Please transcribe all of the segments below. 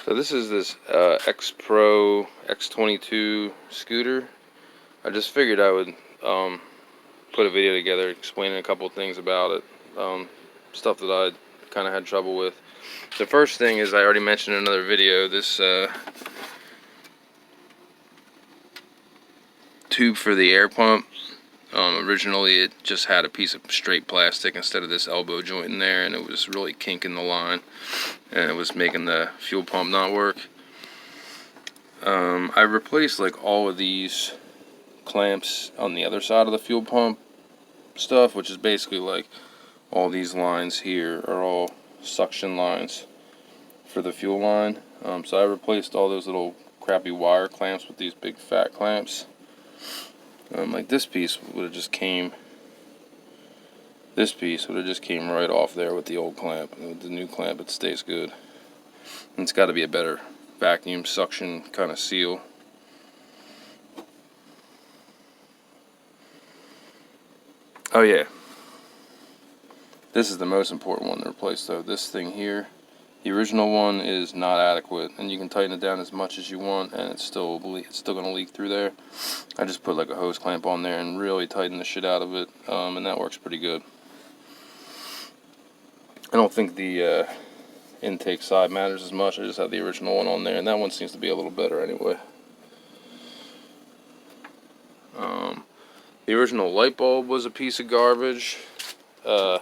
So this is this X Pro X22 scooter. I just figured I would put a video together explaining a couple things about it, stuff that I kind of had trouble with. The first thing is, I already mentioned in another video, this tube for the air pump. Originally it just had a piece of straight plastic instead of this elbow joint in there, and it was really kinking the line, and it was making the fuel pump not work. I replaced like all of these clamps on the other side of the fuel pump stuff, which is basically like all these lines here are all suction lines for the fuel line. So I replaced all those little crappy wire clamps with these big fat clamps. Like this piece would have just came. This piece would have just came right off there with the old clamp. And with the new clamp, it stays good. And it's got to be a better vacuum suction kind of seal. Oh yeah, this is the most important one to replace though. This thing here, the original one is not adequate, and you can tighten it down as much as you want, and it's still going to leak through there. I just put like a hose clamp on there and really tighten the shit out of it, and that works pretty good. I don't think the intake side matters as much. I just have the original one on there, and that one seems to be a little better anyway. The original light bulb was a piece of garbage. I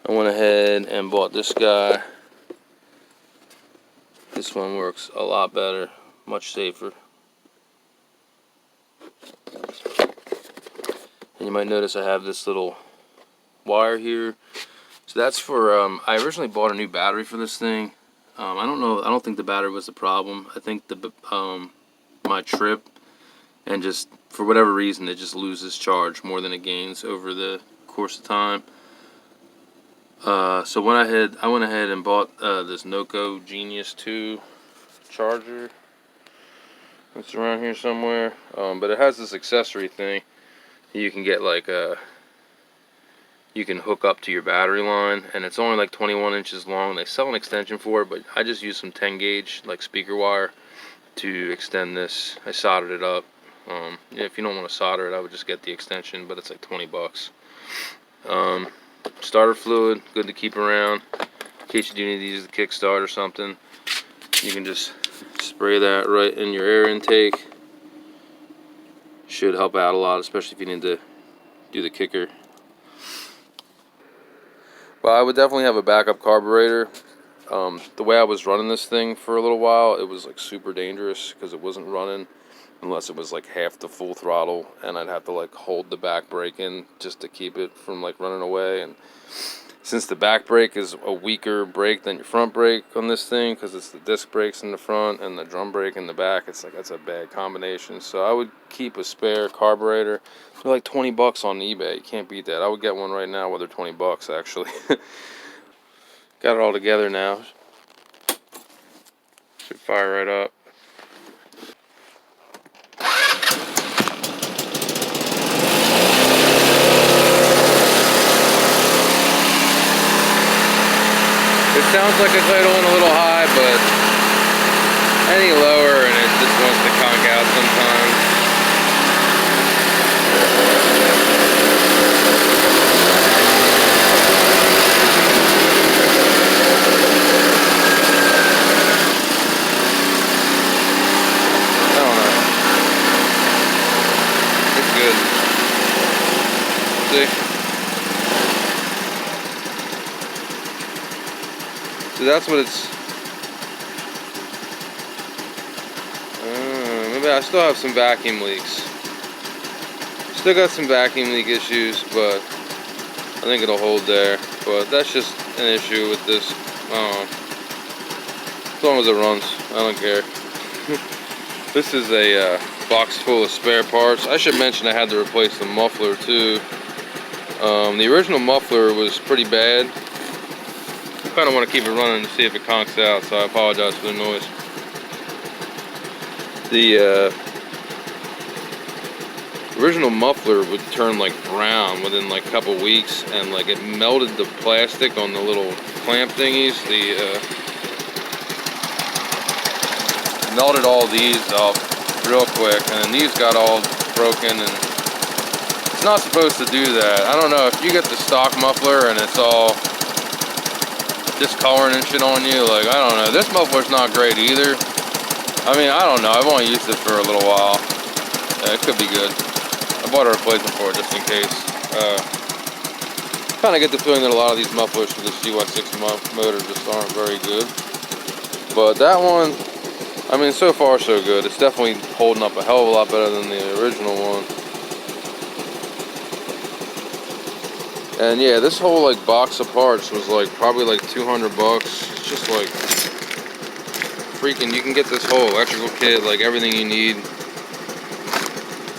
went ahead and bought this guy. This one works a lot better, much safer. And you might notice I have this little wire here. So that's for, I originally bought a new battery for this thing. I don't think the battery was the problem. I think my trip, and just for whatever reason, it just loses charge more than it gains over the course of time. So I went ahead and bought this Noco Genius 2 charger. It's around here somewhere, but it has this accessory thing. You can get like you can hook up to your battery line, and it's only like 21 inches long. They sell an extension for it, but I just used some 10 gauge like speaker wire to extend this. I soldered it up. If you don't want to solder it, I would just get the extension, but it's like 20 bucks. Starter fluid, good to keep around in case you do need to use the kickstart or something. You can just spray that right in your air intake. Should help out a lot, especially if you need to do the kicker. Well, I would definitely have a backup carburetor. The way I was running this thing for a little while, it was like super dangerous because it wasn't running unless it was like half the full throttle, and I'd have to like hold the back brake in just to keep it from like running away. And since the back brake is a weaker brake than your front brake on this thing, because it's the disc brakes in the front and the drum brake in the back, it's like that's a bad combination. So I would keep a spare carburetor. They're like 20 bucks on eBay. You can't beat that. I would get one right now where they're 20 bucks actually. Got it all together now. Should fire right up. It sounds like it's idling a little high, but any lower and it just wants to conk out sometimes. I don't know. It's good. See? So that's what it's. Maybe I still have some vacuum leaks. Still got some vacuum leak issues, but I think it'll hold there. But that's just an issue with this. As long as it runs, I don't care. This is a box full of spare parts. I should mention I had to replace the muffler too. The original muffler was pretty bad. I kind of want to keep it running to see if it conks out, so I apologize for the noise. The original muffler would turn like brown within like a couple weeks, and like it melted the plastic on the little clamp thingies. melted all these up real quick, and then these got all broken, and it's not supposed to do that. I don't know, if you get the stock muffler and it's all discoloring and shit on you, like, I don't know. This muffler's not great either. I mean, I don't know. I've only used it for a little while. It could be good. I bought a replacement for it just in case. Kind of get the feeling that a lot of these mufflers for this GY6 motor just aren't very good. But that one, I mean, so far so good. It's definitely holding up a hell of a lot better than the original one. And yeah, this whole like box of parts was like probably like 200 bucks. It's just like freaking, you can get this whole electrical kit, like everything you need,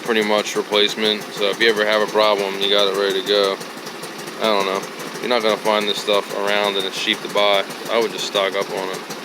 pretty much replacement. So if you ever have a problem, you got it ready to go. I don't know. You're not gonna find this stuff around and it's cheap to buy. I would just stock up on it.